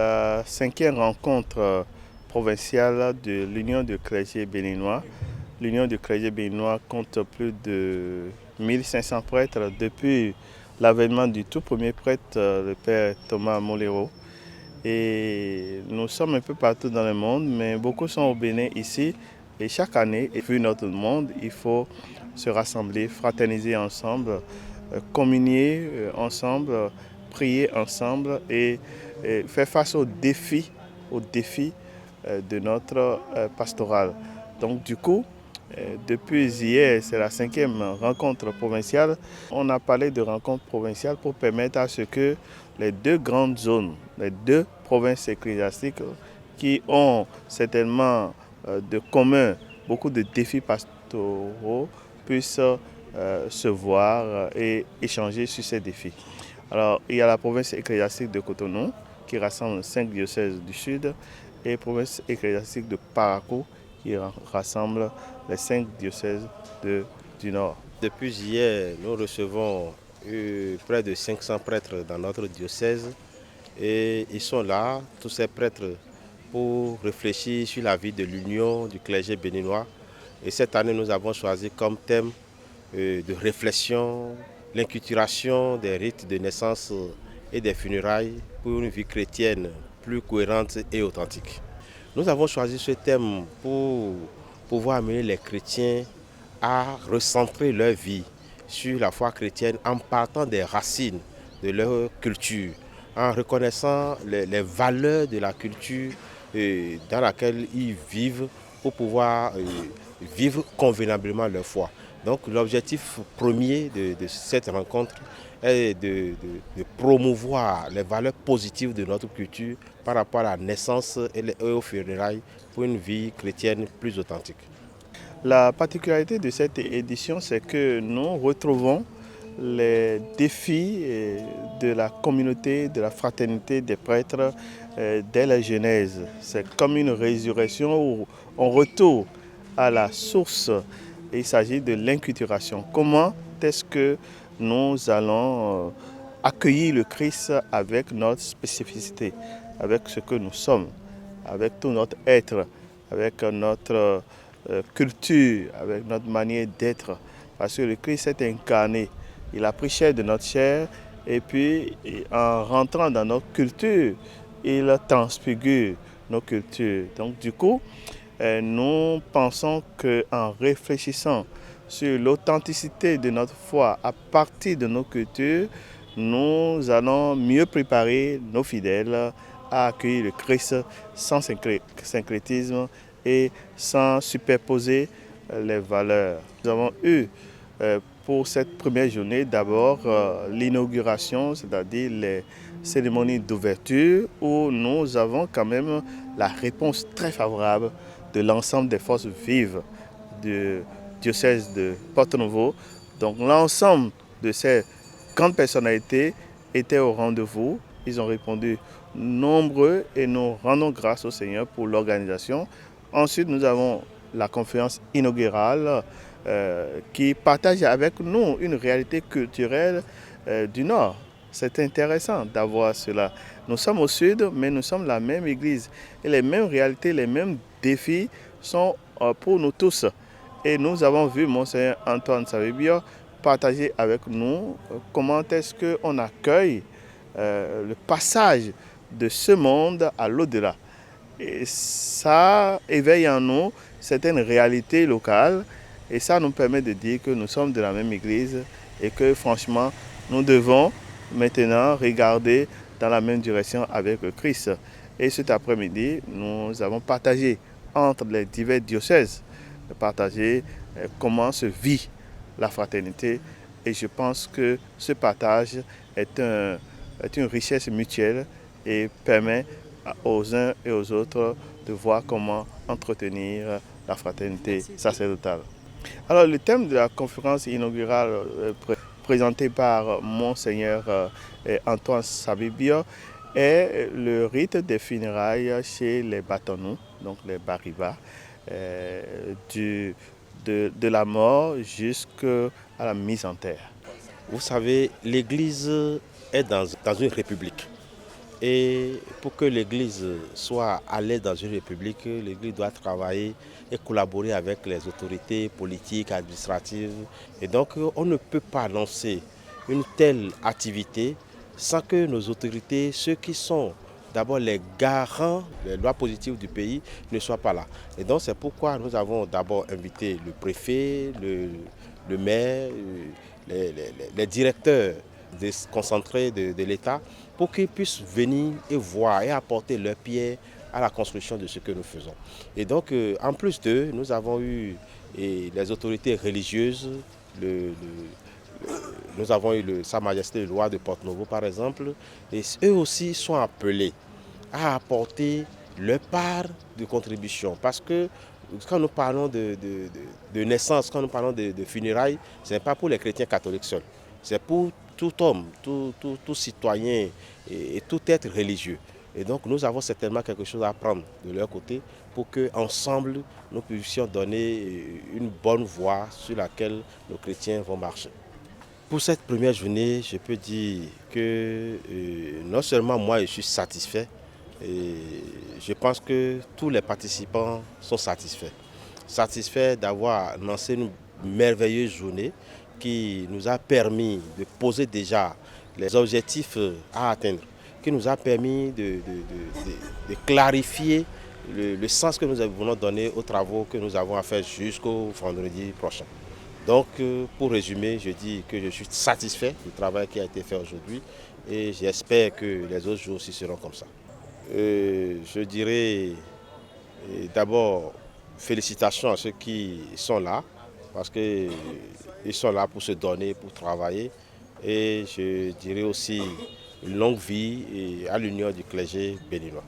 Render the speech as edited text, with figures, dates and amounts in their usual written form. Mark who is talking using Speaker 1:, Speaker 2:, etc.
Speaker 1: la 5e rencontre provinciale de l'Union de clergés béninois. L'Union de clergés béninois compte plus de 1500 prêtres depuis l'avènement du tout premier prêtre, le père Thomas Molero. Et nous sommes un peu partout dans le monde, mais beaucoup sont au Bénin ici. Et chaque année, vu notre monde, il faut se rassembler, fraterniser ensemble, communier ensemble, prier ensemble et faire face aux défis de notre pastoral. Donc du coup, depuis hier, c'est la 5e rencontre provinciale. On a parlé de rencontre provinciale pour permettre à ce que les deux grandes zones, les deux provinces ecclésiastiques qui ont certainement de commun beaucoup de défis pastoraux puissent se voir et échanger sur ces défis. Alors, il y a la province ecclésiastique de Cotonou qui rassemble 5 diocèses du sud et la province ecclésiastique de Parakou qui rassemble les 5 diocèses du nord.
Speaker 2: Depuis hier, nous recevons près de 500 prêtres dans notre diocèse et ils sont là, tous ces prêtres, pour réfléchir sur la vie de l'Union du clergé béninois. Et cette année, nous avons choisi comme thème de réflexion l'inculturation des rites de naissance et des funérailles pour une vie chrétienne plus cohérente et authentique. Nous avons choisi ce thème pour pouvoir amener les chrétiens à recentrer leur vie sur la foi chrétienne en partant des racines de leur culture, en reconnaissant les valeurs de la culture dans laquelle ils vivent pour pouvoir vivre convenablement leur foi. Donc l'objectif premier de cette rencontre est de promouvoir les valeurs positives de notre culture par rapport à la naissance et aux funérailles pour une vie chrétienne plus authentique.
Speaker 1: La particularité de cette édition, c'est que nous retrouvons les défis de la communauté, de la fraternité des prêtres dès la Genèse. C'est comme une résurrection où on retourne à la source. Il s'agit de l'inculturation. Comment est-ce que nous allons accueillir le Christ avec notre spécificité, avec ce que nous sommes, avec tout notre être, avec notre culture, avec notre manière d'être. Parce que le Christ est incarné. Il a pris chair de notre chair et puis en rentrant dans notre culture, il transfigure nos cultures. Donc du coup, nous pensons qu'en réfléchissant sur l'authenticité de notre foi à partir de nos cultures, nous allons mieux préparer nos fidèles à accueillir le Christ sans syncrétisme et sans superposer les valeurs. Nous avons eu pour cette première journée d'abord l'inauguration, c'est-à-dire les cérémonies d'ouverture où nous avons quand même la réponse très favorable de l'ensemble des forces vives du diocèse de Porto-Novo. Donc l'ensemble de ces grandes personnalités étaient au rendez-vous. Ils ont répondu nombreux et nous rendons grâce au Seigneur pour l'organisation. Ensuite, nous avons la conférence inaugurale qui partage avec nous une réalité culturelle du Nord. C'est intéressant d'avoir cela. Nous sommes au sud, mais nous sommes la même église. Et les mêmes réalités, les mêmes défis sont pour nous tous. Et nous avons vu Monseigneur Antoine Savibio partager avec nous comment est-ce qu'on accueille le passage de ce monde à l'au-delà. Et ça éveille en nous certaines réalités locales et ça nous permet de dire que nous sommes de la même église et que franchement, nous devons maintenant regarder dans la même direction avec le Christ. Et cet après-midi, nous avons partagé entre les divers diocèses, partagé comment se vit la fraternité. Et je pense que ce partage est une richesse mutuelle et permet aux uns et aux autres de voir comment entretenir la fraternité sacerdotale. Alors le thème de la conférence inaugurale présentée par Monseigneur Antoine Savibio est le rite des funérailles chez les Bâtonnous, donc les Bariba, de la mort jusqu'à la mise en terre.
Speaker 2: Vous savez, l'Église est dans une république. Et pour que l'Église soit à l'aise dans une république, l'Église doit travailler et collaborer avec les autorités politiques, administratives. Et donc, on ne peut pas lancer une telle activité sans que nos autorités, ceux qui sont d'abord les garants des lois positives du pays, ne soient pas là. Et donc, c'est pourquoi nous avons d'abord invité le préfet, le maire, les directeurs déconcentrés de l'État pour qu'ils puissent venir et voir et apporter leur pierre à la construction de ce que nous faisons. Et donc, en plus d'eux, nous avons eu les autorités religieuses, nous avons eu Sa Majesté le roi de Porto-Novo par exemple, et eux aussi sont appelés à apporter leur part de contribution. Parce que quand nous parlons de naissance, quand nous parlons de funérailles, ce n'est pas pour les chrétiens catholiques seuls, c'est pour tout homme, tout citoyen et tout être religieux. Et donc nous avons certainement quelque chose à prendre de leur côté pour qu'ensemble nous puissions donner une bonne voie sur laquelle nos chrétiens vont marcher. Pour cette première journée, je peux dire que non seulement moi je suis satisfait, et je pense que tous les participants sont satisfaits. Satisfaits d'avoir lancé une merveilleuse journée qui nous a permis de poser déjà les objectifs à atteindre, qui nous a permis de clarifier le sens que nous voulons donner aux travaux que nous avons à faire jusqu'au vendredi prochain. Donc, pour résumer, je dis que je suis satisfait du travail qui a été fait aujourd'hui et j'espère que les autres jours aussi seront comme ça. Je dirais d'abord félicitations à ceux qui sont là parce qu'ils sont là pour se donner, pour travailler. Et je dirais aussi une longue vie à l'Union du clergé béninois.